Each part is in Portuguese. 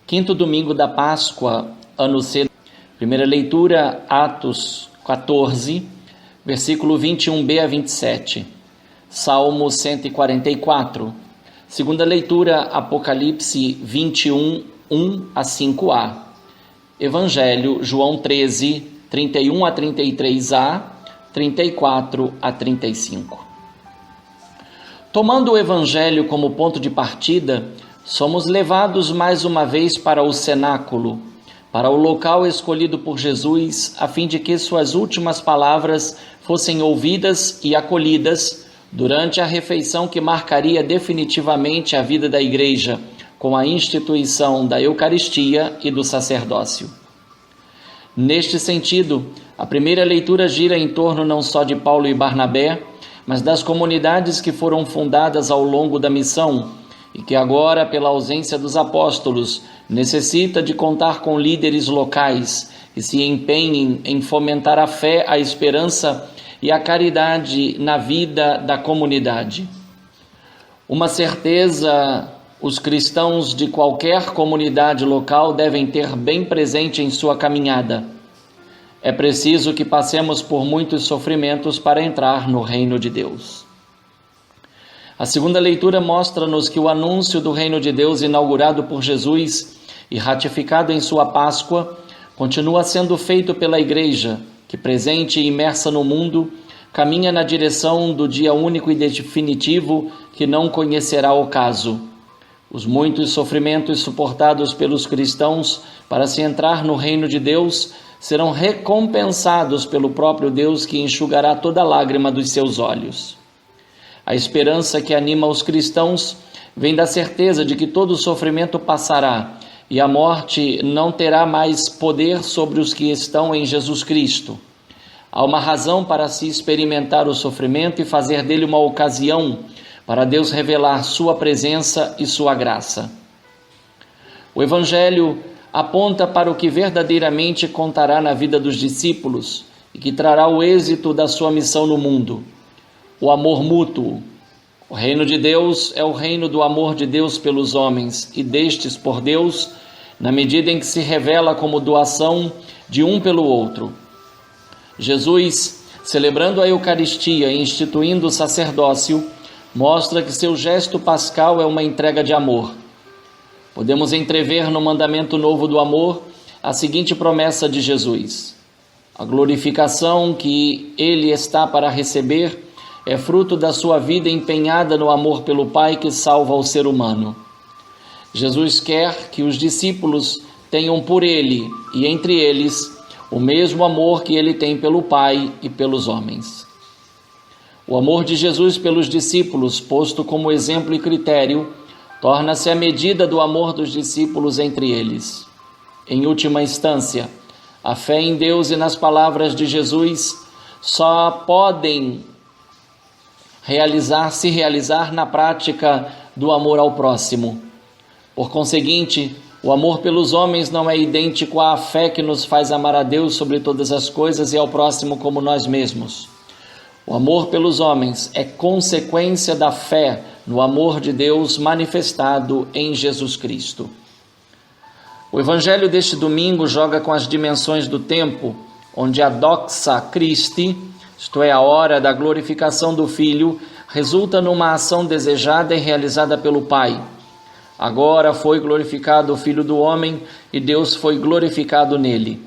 Quinto domingo da Páscoa, ano C. Primeira leitura, Atos 14, versículo 21b a 27. Salmo 144. Segunda leitura, Apocalipse 21, 1 a 5a. Evangelho, João 13, 31 a 33a, 34 a 35. Tomando o Evangelho como ponto de partida, somos levados mais uma vez para o cenáculo, para o local escolhido por Jesus, a fim de que suas últimas palavras fossem ouvidas e acolhidas durante a refeição que marcaria definitivamente a vida da Igreja, com a instituição da Eucaristia e do sacerdócio. Neste sentido, a primeira leitura gira em torno não só de Paulo e Barnabé, mas das comunidades que foram fundadas ao longo da missão, e que agora, pela ausência dos apóstolos, necessita de contar com líderes locais que se empenhem em fomentar a fé, a esperança e a caridade na vida da comunidade. Uma certeza os cristãos de qualquer comunidade local devem ter bem presente em sua caminhada. É preciso que passemos por muitos sofrimentos para entrar no reino de Deus. A segunda leitura mostra-nos que o anúncio do reino de Deus inaugurado por Jesus e ratificado em sua Páscoa continua sendo feito pela Igreja, que, presente e imersa no mundo, caminha na direção do dia único e definitivo que não conhecerá ocaso. Os muitos sofrimentos suportados pelos cristãos para se entrar no reino de Deus serão recompensados pelo próprio Deus, que enxugará toda lágrima dos seus olhos. A esperança que anima os cristãos vem da certeza de que todo sofrimento passará e a morte não terá mais poder sobre os que estão em Jesus Cristo. Há uma razão para se experimentar o sofrimento e fazer dele uma ocasião para Deus revelar sua presença e sua graça. O Evangelho aponta para o que verdadeiramente contará na vida dos discípulos e que trará o êxito da sua missão no mundo: o amor mútuo. O reino de Deus é o reino do amor de Deus pelos homens e destes por Deus, na medida em que se revela como doação de um pelo outro. Jesus, celebrando a Eucaristia e instituindo o sacerdócio, mostra que seu gesto pascal é uma entrega de amor. Podemos entrever no mandamento novo do amor a seguinte promessa de Jesus: a glorificação que ele está para receber é fruto da sua vida empenhada no amor pelo Pai que salva o ser humano. Jesus quer que os discípulos tenham por ele e entre eles o mesmo amor que ele tem pelo Pai e pelos homens. O amor de Jesus pelos discípulos, posto como exemplo e critério, torna-se a medida do amor dos discípulos entre eles. Em última instância, a fé em Deus e nas palavras de Jesus só podem se realizar na prática do amor ao próximo. Por conseguinte, o amor pelos homens não é idêntico à fé que nos faz amar a Deus sobre todas as coisas e ao próximo como nós mesmos. O amor pelos homens é consequência da fé no amor de Deus manifestado em Jesus Cristo. O Evangelho deste domingo joga com as dimensões do tempo, onde a doxa Christi, isto é, a hora da glorificação do Filho, resulta numa ação desejada e realizada pelo Pai. Agora foi glorificado o Filho do Homem e Deus foi glorificado nele.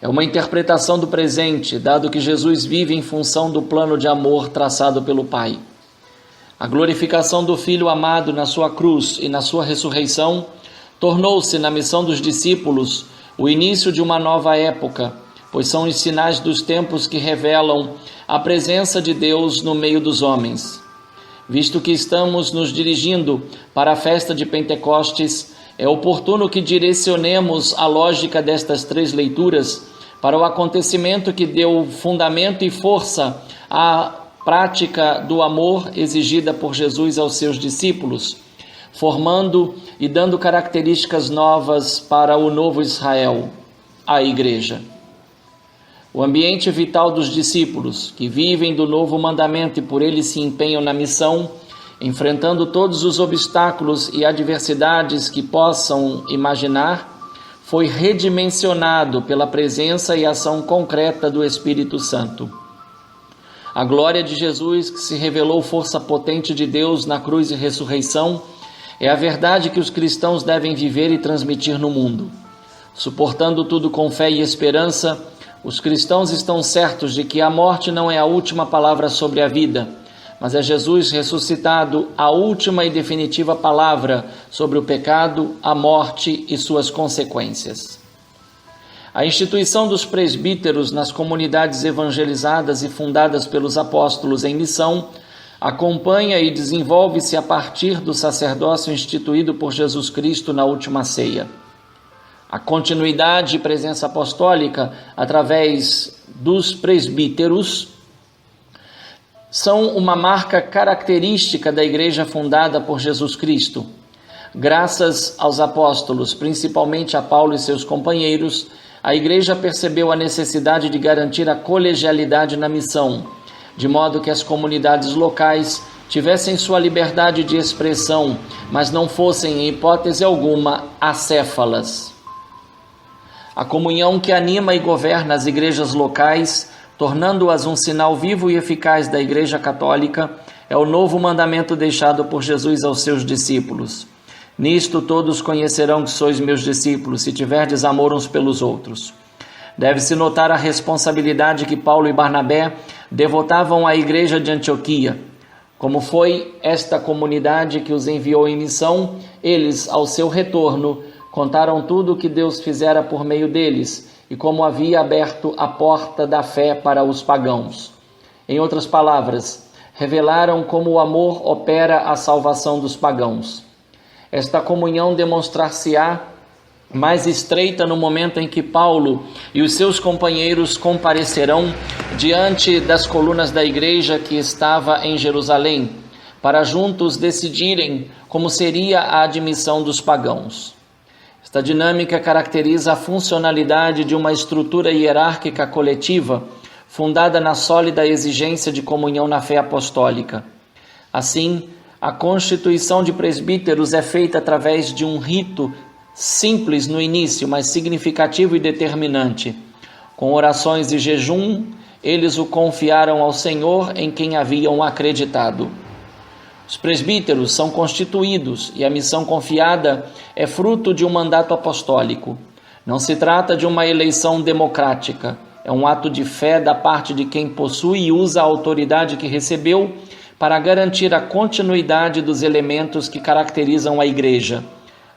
É uma interpretação do presente, dado que Jesus vive em função do plano de amor traçado pelo Pai. A glorificação do Filho amado na sua cruz e na sua ressurreição tornou-se, na missão dos discípulos, o início de uma nova época, pois são os sinais dos tempos que revelam a presença de Deus no meio dos homens. Visto que estamos nos dirigindo para a festa de Pentecostes, é oportuno que direcionemos a lógica destas três leituras para o acontecimento que deu fundamento e força à prática do amor exigida por Jesus aos seus discípulos, formando e dando características novas para o novo Israel, a Igreja. O ambiente vital dos discípulos, que vivem do novo mandamento e por ele se empenham na missão, enfrentando todos os obstáculos e adversidades que possam imaginar, foi redimensionado pela presença e ação concreta do Espírito Santo. A glória de Jesus, que se revelou força potente de Deus na cruz e ressurreição, é a verdade que os cristãos devem viver e transmitir no mundo. Suportando tudo com fé e esperança, os cristãos estão certos de que a morte não é a última palavra sobre a vida, mas é Jesus ressuscitado a última e definitiva palavra sobre o pecado, a morte e suas consequências. A instituição dos presbíteros nas comunidades evangelizadas e fundadas pelos apóstolos em missão acompanha e desenvolve-se a partir do sacerdócio instituído por Jesus Cristo na última ceia. A continuidade e presença apostólica através dos presbíteros são uma marca característica da igreja fundada por Jesus Cristo. Graças aos apóstolos, principalmente a Paulo e seus companheiros, a igreja percebeu a necessidade de garantir a colegialidade na missão, de modo que as comunidades locais tivessem sua liberdade de expressão, mas não fossem, em hipótese alguma, acéfalas. A comunhão que anima e governa as igrejas locais, tornando-as um sinal vivo e eficaz da Igreja Católica, é o novo mandamento deixado por Jesus aos seus discípulos. Nisto todos conhecerão que sois meus discípulos, se tiverdes amor uns pelos outros. Deve-se notar a responsabilidade que Paulo e Barnabé devotavam à igreja de Antioquia. Como foi esta comunidade que os enviou em missão, eles, ao seu retorno, contaram tudo o que Deus fizera por meio deles e como havia aberto a porta da fé para os pagãos. Em outras palavras, revelaram como o amor opera a salvação dos pagãos. Esta comunhão demonstrar-se-á mais estreita no momento em que Paulo e os seus companheiros comparecerão diante das colunas da igreja que estava em Jerusalém, para juntos decidirem como seria a admissão dos pagãos. Esta dinâmica caracteriza a funcionalidade de uma estrutura hierárquica coletiva fundada na sólida exigência de comunhão na fé apostólica. Assim, a constituição de presbíteros é feita através de um rito simples no início, mas significativo e determinante. Com orações e jejum, eles o confiaram ao Senhor em quem haviam acreditado. Os presbíteros são constituídos e a missão confiada é fruto de um mandato apostólico. Não se trata de uma eleição democrática, é um ato de fé da parte de quem possui e usa a autoridade que recebeu para garantir a continuidade dos elementos que caracterizam a igreja: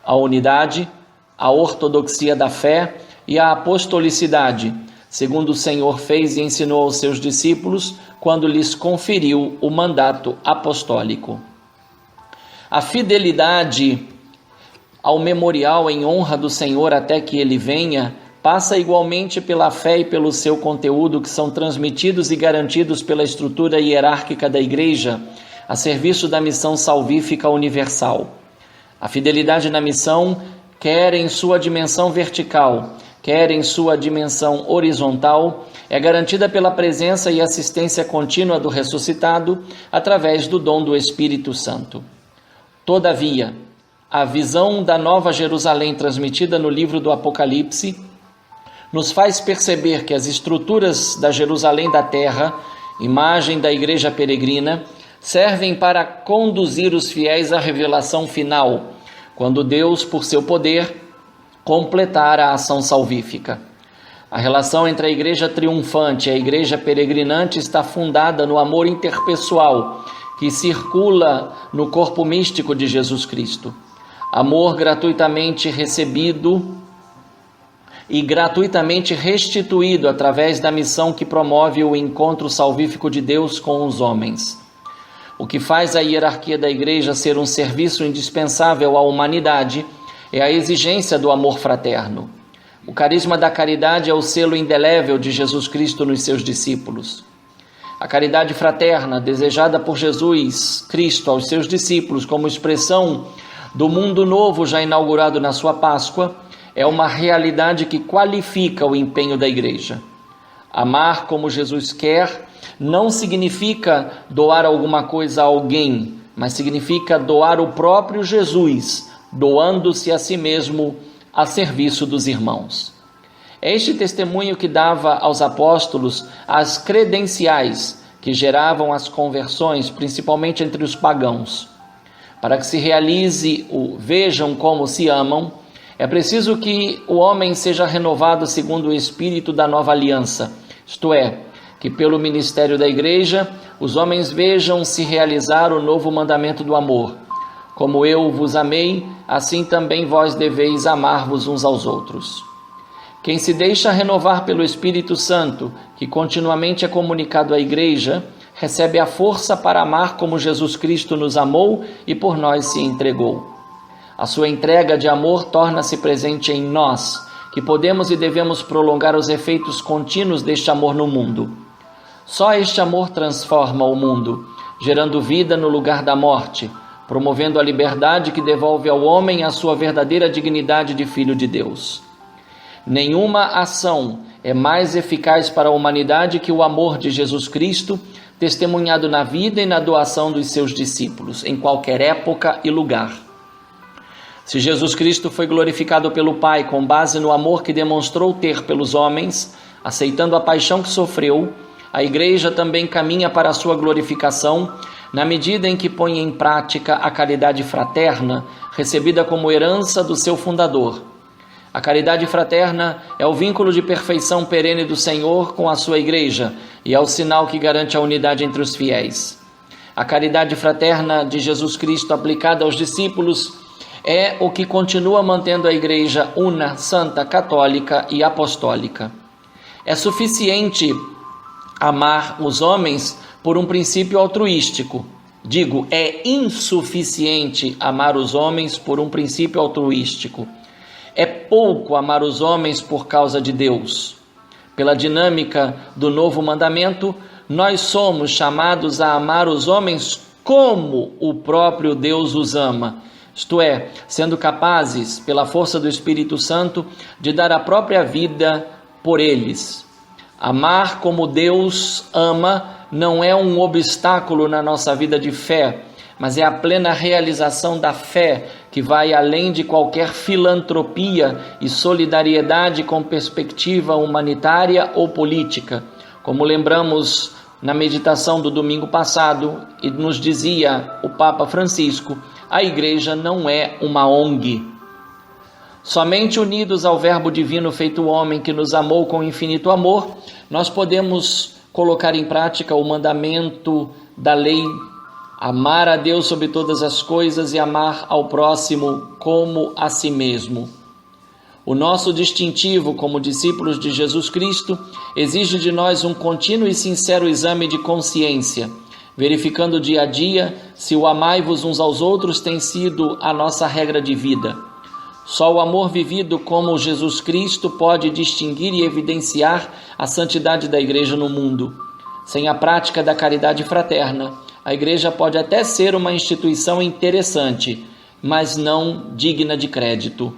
a unidade, a ortodoxia da fé e a apostolicidade, segundo o Senhor fez e ensinou aos seus discípulos quando lhes conferiu o mandato apostólico. A fidelidade ao memorial em honra do Senhor até que ele venha passa igualmente pela fé e pelo seu conteúdo, que são transmitidos e garantidos pela estrutura hierárquica da igreja a serviço da missão salvífica universal. A fidelidade na missão, quer em sua dimensão vertical, quer em sua dimensão horizontal, é garantida pela presença e assistência contínua do ressuscitado através do dom do Espírito Santo. Todavia, a visão da Nova Jerusalém transmitida no livro do Apocalipse nos faz perceber que as estruturas da Jerusalém da terra, imagem da igreja peregrina, servem para conduzir os fiéis à revelação final, quando Deus, por seu poder, completar a ação salvífica. A relação entre a igreja triunfante e a igreja peregrinante está fundada no amor interpessoal que circula no corpo místico de Jesus Cristo. Amor gratuitamente recebido e gratuitamente restituído através da missão que promove o encontro salvífico de Deus com os homens. O que faz a hierarquia da igreja ser um serviço indispensável à humanidade é a exigência do amor fraterno. O carisma da caridade é o selo indelével de Jesus Cristo nos seus discípulos. A caridade fraterna, desejada por Jesus Cristo aos seus discípulos como expressão do mundo novo já inaugurado na sua Páscoa, é uma realidade que qualifica o empenho da igreja. Amar como Jesus quer não significa doar alguma coisa a alguém, mas significa doar o próprio Jesus, doando-se a si mesmo a serviço dos irmãos. É este testemunho que dava aos apóstolos as credenciais que geravam as conversões, principalmente entre os pagãos. Para que se realize o vejam como se amam, é preciso que o homem seja renovado segundo o espírito da nova aliança, isto é, que pelo ministério da igreja os homens vejam se realizar o novo mandamento do amor. Como eu vos amei, assim também vós deveis amar-vos uns aos outros. Quem se deixa renovar pelo Espírito Santo, que continuamente é comunicado à igreja, recebe a força para amar como Jesus Cristo nos amou e por nós se entregou. A sua entrega de amor torna-se presente em nós, que podemos e devemos prolongar os efeitos contínuos deste amor no mundo. Só este amor transforma o mundo, gerando vida no lugar da morte, promovendo a liberdade que devolve ao homem a sua verdadeira dignidade de filho de Deus. Nenhuma ação é mais eficaz para a humanidade que o amor de Jesus Cristo, testemunhado na vida e na doação dos seus discípulos, em qualquer época e lugar. Se Jesus Cristo foi glorificado pelo Pai com base no amor que demonstrou ter pelos homens, aceitando a paixão que sofreu, a Igreja também caminha para a sua glorificação, na medida em que põe em prática a caridade fraterna, recebida como herança do seu fundador. A caridade fraterna é o vínculo de perfeição perene do Senhor com a sua Igreja e é o sinal que garante a unidade entre os fiéis. A caridade fraterna de Jesus Cristo aplicada aos discípulos é o que continua mantendo a Igreja una, santa, católica e apostólica. É suficiente amar os homens por um princípio altruístico. Digo, é insuficiente amar os homens por um princípio altruístico. É pouco amar os homens por causa de Deus. Pela dinâmica do novo mandamento, nós somos chamados a amar os homens como o próprio Deus os ama, isto é, sendo capazes, pela força do Espírito Santo, de dar a própria vida por eles. Amar como Deus ama não é um obstáculo na nossa vida de fé, mas é a plena realização da fé que vai além de qualquer filantropia e solidariedade com perspectiva humanitária ou política. Como lembramos na meditação do domingo passado, e nos dizia o Papa Francisco, a Igreja não é uma ONG. Somente unidos ao Verbo divino feito homem que nos amou com infinito amor, nós podemos colocar em prática o mandamento da lei: amar a Deus sobre todas as coisas e amar ao próximo como a si mesmo. O nosso distintivo como discípulos de Jesus Cristo exige de nós um contínuo e sincero exame de consciência, verificando dia a dia se o amai-vos uns aos outros tem sido a nossa regra de vida. Só o amor vivido como Jesus Cristo pode distinguir e evidenciar a santidade da Igreja no mundo. Sem a prática da caridade fraterna, a Igreja pode até ser uma instituição interessante, mas não digna de crédito.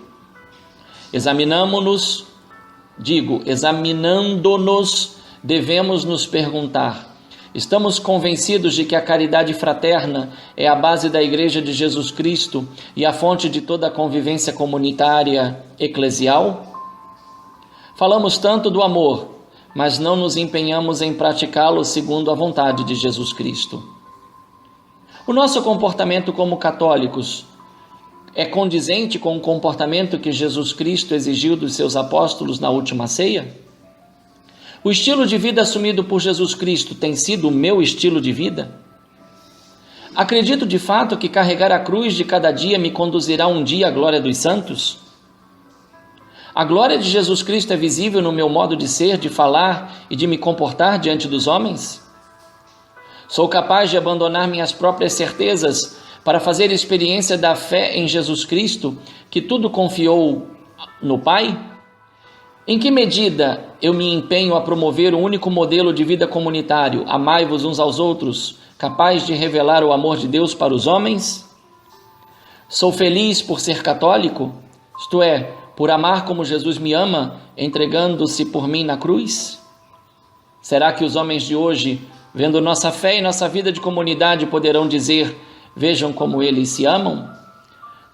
Examinando-nos, devemos nos perguntar: estamos convencidos de que a caridade fraterna é a base da Igreja de Jesus Cristo e a fonte de toda a convivência comunitária eclesial? Falamos tanto do amor, mas não nos empenhamos em praticá-lo segundo a vontade de Jesus Cristo. O nosso comportamento como católicos é condizente com o comportamento que Jesus Cristo exigiu dos seus apóstolos na última ceia? O estilo de vida assumido por Jesus Cristo tem sido o meu estilo de vida? Acredito de fato que carregar a cruz de cada dia me conduzirá um dia à glória dos santos? A glória de Jesus Cristo é visível no meu modo de ser, de falar e de me comportar diante dos homens? Sou capaz de abandonar minhas próprias certezas para fazer experiência da fé em Jesus Cristo, que tudo confiou no Pai? Em que medida eu me empenho a promover o único modelo de vida comunitário, amai-vos uns aos outros, capaz de revelar o amor de Deus para os homens? Sou feliz por ser católico, isto é, por amar como Jesus me ama, entregando-se por mim na cruz? Será que os homens de hoje, vendo nossa fé e nossa vida de comunidade, poderão dizer: Vejam como eles se amam?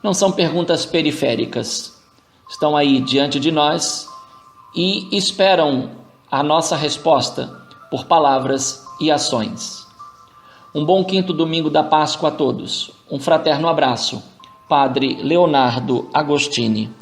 Não são perguntas periféricas. Estão aí diante de nós e esperam a nossa resposta por palavras e ações. Um bom quinto domingo da Páscoa a todos. Um fraterno abraço. Padre Leonardo Agostini.